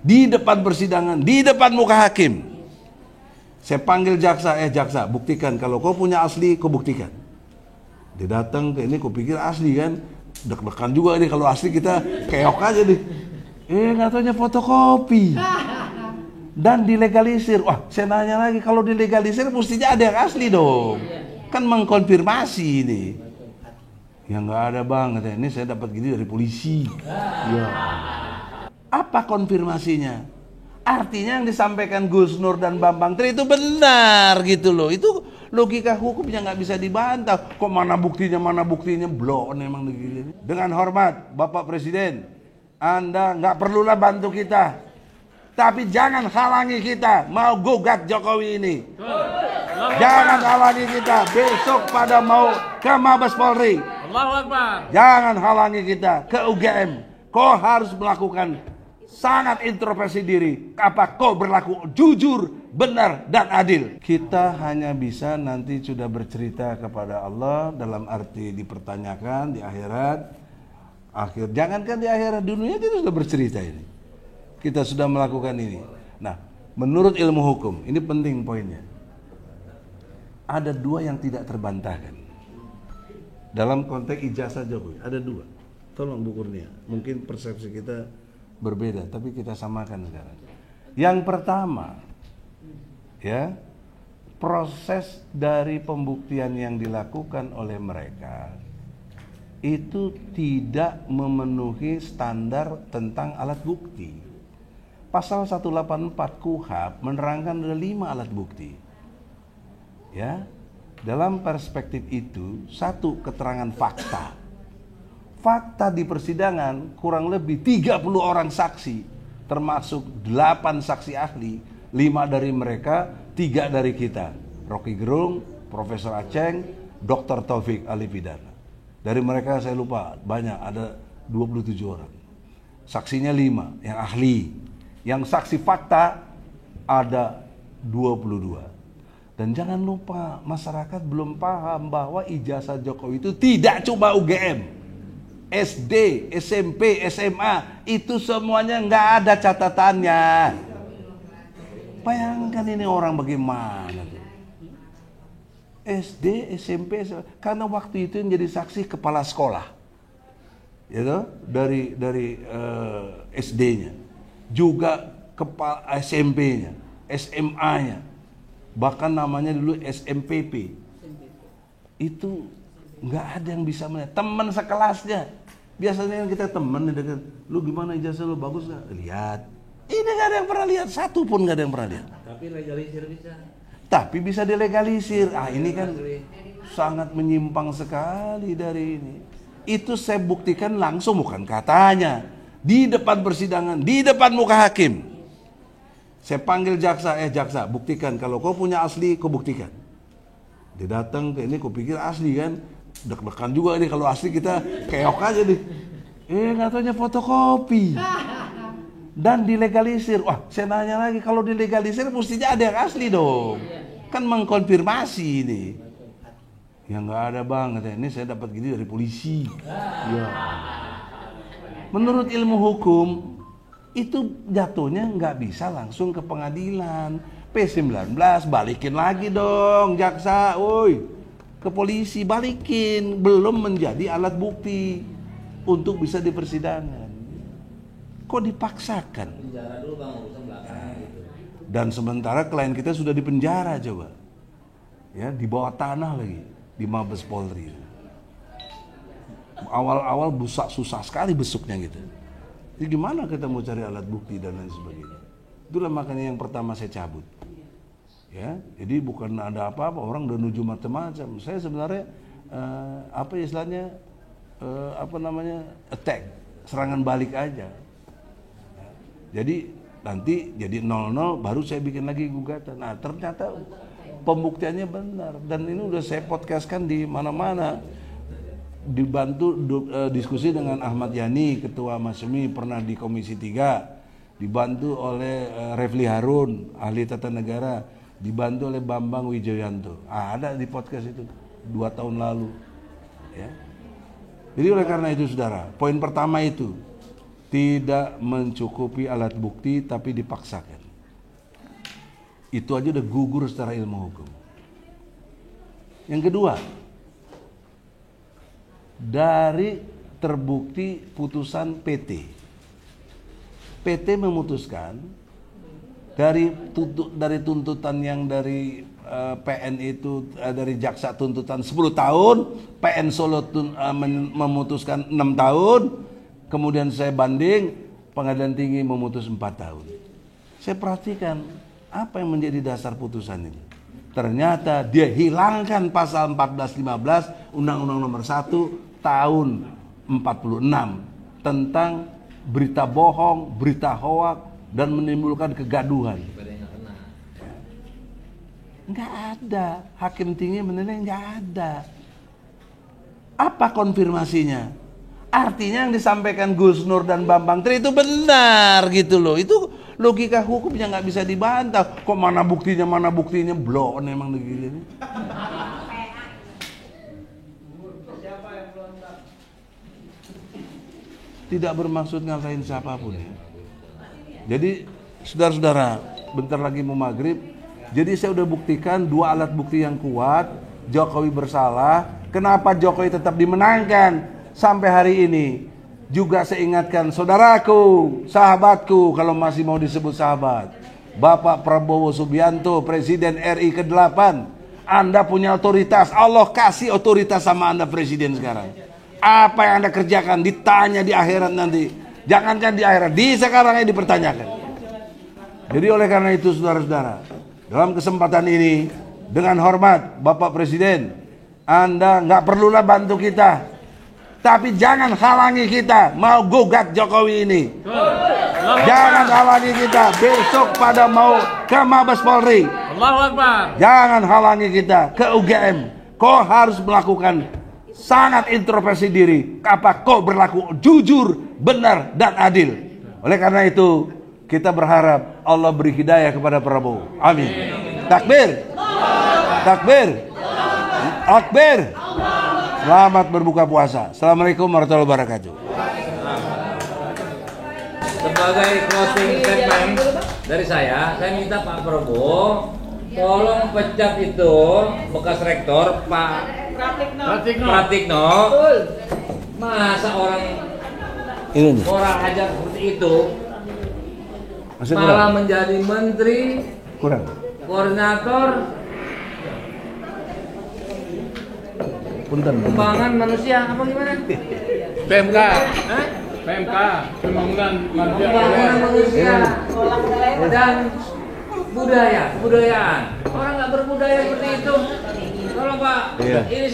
di depan persidangan, di depan muka hakim. Saya panggil jaksa, jaksa, buktikan. Kalau kau punya asli, kau buktikan. Dia datang ke ini, kau pikir asli kan? Deg-degan juga nih, kalau asli kita keok aja nih. Katanya fotokopi. Dan dilegalisir. Wah, saya nanya lagi, kalau dilegalisir mestinya ada yang asli dong. Kan mengkonfirmasi ini. Ya nggak ada bang, ini saya dapat gini dari polisi. Ya. Apa konfirmasinya? Artinya yang disampaikan Gus Nur dan Bambang Tri itu benar gitu loh. Itu logika hukumnya nggak bisa dibantah. Kok mana buktinya, blon emang begini. Dengan hormat, Bapak Presiden, Anda nggak perlulah bantu kita. Tapi jangan halangi kita mau gugat Jokowi ini. Jangan halangi kita besok pada mau ke Mabes Polri. Jangan halangi kita ke UGM. Kau harus melakukan sangat introspeksi diri. Apa kau berlaku jujur, benar, dan adil. Kita hanya bisa nanti sudah bercerita kepada Allah dalam arti dipertanyakan di akhirat. Jangankan di akhirat, dunia kita sudah bercerita ini. Kita sudah melakukan ini. Nah, menurut ilmu hukum, ini penting poinnya. Ada dua yang tidak terbantahkan. Dalam konteks ijazah Jokowi, ada dua. Tolong Bu Kurnia, mungkin persepsi kita berbeda, tapi kita samakan sekarang. Yang pertama, ya, proses dari pembuktian yang dilakukan oleh mereka itu tidak memenuhi standar tentang alat bukti. Pasal 184 KUHP menerangkan ada 5 alat bukti. Ya, dalam perspektif itu, satu, keterangan fakta. Fakta di persidangan kurang lebih 30 orang saksi, termasuk 8 saksi ahli, 5 dari mereka, 3 dari kita. Rocky Gerung, Profesor Aceng, Dr. Taufik Ali Pidana. Dari mereka saya lupa, banyak, ada 27 orang. Saksinya 5, yang ahli. Yang saksi fakta ada 22. Dan jangan lupa, masyarakat belum paham bahwa ijazah Jokowi itu tidak cuma UGM. SD, SMP, SMA, itu semuanya nggak ada catatannya. Bayangkan ini orang bagaimana tuh. SD, SMP, SMA. Karena waktu itu yang jadi saksi kepala sekolah, gitu, dari SD-nya, juga kepala SMP-nya, SMA-nya. Bahkan namanya dulu SMPP. Itu nggak ada yang bisa melihat. Teman sekelasnya, biasanya kita teman nih dekat, lu gimana ijazah lu, bagus nggak? Lihat. Ini nggak ada yang pernah lihat, satu pun nggak ada yang pernah lihat. Tapi legalisir bisa. Tapi bisa dilegalisir. Ini kan sangat menyimpang sekali dari ini. Itu saya buktikan langsung, bukan katanya, di depan persidangan, di depan muka hakim. Saya panggil jaksa, jaksa, buktikan. Kalau kau punya asli, kau buktikan. Dia datang ke ini, kau pikir asli kan? Deg-degan juga nih, kalau asli kita keok aja nih. Katanya fotokopi. Dan dilegalisir. Wah, saya nanya lagi, kalau dilegalisir mestinya ada yang asli dong. Kan mengkonfirmasi ini. Ya nggak ada bang, katanya, ini saya dapat gini dari polisi. Ya. Menurut ilmu hukum, itu jatuhnya nggak bisa langsung ke pengadilan. P19 balikin lagi dong jaksa, woi, ke polisi balikin, belum menjadi alat bukti untuk bisa di persidangan. Kok dipaksakan? Penjara dulu bang, urusan belakang gitu. Dan sementara klien kita sudah di penjara coba, ya, di bawah tanah lagi, di Mabes Polri. Awal-awal susah sekali besuknya gitu. Jadi gimana kita mau cari alat bukti dan lain sebagainya. Itulah makanya yang pertama saya cabut. Ya, jadi bukan ada apa-apa, orang udah nuju macam-macam. Saya sebenarnya apa istilahnya attack, serangan balik aja. Ya, jadi nanti jadi 0-0 baru saya bikin lagi gugatan. Nah, ternyata pembuktiannya benar dan ini udah saya podcastkan di mana-mana. Dibantu diskusi dengan Ahmad Yani, Ketua Masyumi, pernah di Komisi 3, dibantu oleh Refli Harun, ahli tata negara, dibantu oleh Bambang Wijoyanto. Ada di podcast itu 2 tahun lalu. Ya. Jadi oleh karena itu saudara, poin pertama itu, tidak mencukupi alat bukti tapi dipaksakan. Itu aja udah gugur secara ilmu hukum. Yang kedua, dari terbukti putusan PT. PT memutuskan dari tuntutan yang dari PN itu dari jaksa tuntutan 10 tahun, PN Solo memutuskan 6 tahun, kemudian saya banding, Pengadilan Tinggi memutus 4 tahun. Saya perhatikan apa yang menjadi dasar putusan ini. Ternyata dia hilangkan pasal 14-15 Undang-Undang Nomor 1 tahun 46 tentang berita bohong, berita hoak, dan menimbulkan kegaduhan. Nggak ada. Hakim tinggi menilai nggak ada. Apa konfirmasinya? Artinya yang disampaikan Gus Nur dan Bambang Tri itu benar gitu loh. Itu logika hukumnya nggak bisa dibantah. Kok mana buktinya blon emang begini. Tidak bermaksud ngalahin siapapun ya. Jadi saudara-saudara, bentar lagi mau maghrib. Jadi saya udah buktikan 2 alat bukti yang kuat. Jokowi bersalah. Kenapa Jokowi tetap dimenangkan sampai hari ini? Juga saya ingatkan saudaraku, sahabatku, kalau masih mau disebut sahabat, Bapak Prabowo Subianto, Presiden RI ke-8. Anda punya otoritas. Allah kasih otoritas sama Anda presiden sekarang. Apa yang Anda kerjakan ditanya di akhirat nanti. Jangankan di akhirat, di sekarang ini dipertanyakan. Jadi oleh karena itu saudara-saudara, dalam kesempatan ini dengan hormat Bapak Presiden, Anda nggak perlulah bantu kita, tapi jangan halangi kita mau gugat Jokowi ini. Jangan halangi kita besok pada mau ke Mabes Polri. Allahu Akbar. Jangan halangi kita ke UGM. Kau harus melakukan sangat introspeksi diri. Apa kau berlaku jujur, benar, dan adil. Oleh karena itu kita berharap Allah beri hidayah kepada Prabowo. Amin. Takbir. Takbir. Takbir. Selamat berbuka puasa. Assalamualaikum warahmatullahi wabarakatuh. Sebagai closing statement dari saya minta Pak Prabowo tolong pecat itu bekas rektor Pak Pratikno. Masa orang ajar seperti itu malah menjadi menteri, koordinator pengembangan manusia apa gimana? PMK. PMK, pembangunan manusia dan kebudayaan. Orang nggak berbudaya seperti itu. Tolong Pak, ini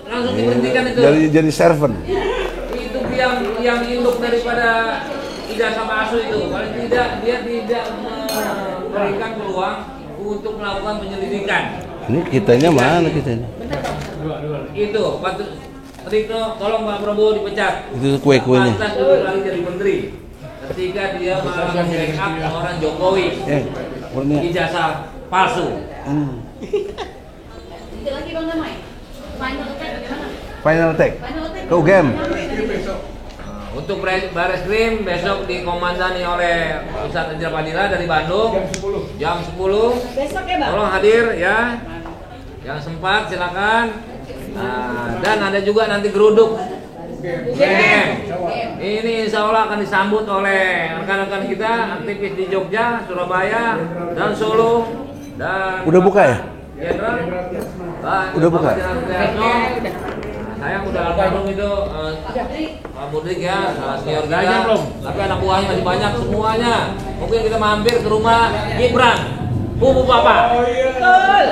langsung diberhentikan itu. Jadi servant. Itu yang induk daripada ijazah palsu itu. Paling tidak dia tidak memberikan peluang untuk melakukan penyelidikan. Ini kitanya mana kitanya? Itu Pak Pratikno, tolong Pak Prabowo dipecat. Itu kue-kuenya. Pantas dulu lagi jadi menteri. Ketika dia malah membackup orang Jokowi. Ijazah palsu. Lagi Bang Damai. Final tag bagaimana? Final tag. Ke UGM. Untuk Bareskrim besok dikomandani oleh Pusat Anjir Padilla dari Bandung jam 10. Besok ya Bang? Tolong hadir ya. Yang sempat silakan. Dan ada juga nanti geruduk UGM. Ini insya Allah akan disambut oleh rekan-rekan kita aktivis di Jogja, Surabaya, dan Solo. Dan udah buka ya? Jenderal. Udah buka? Saya udah almarhum itu Pak Mudrik ya, senior kita. Tapi anak buahnya masih banyak semuanya. Mungkin kita mampir ke rumah Gibran, Pupu Papa. Betul.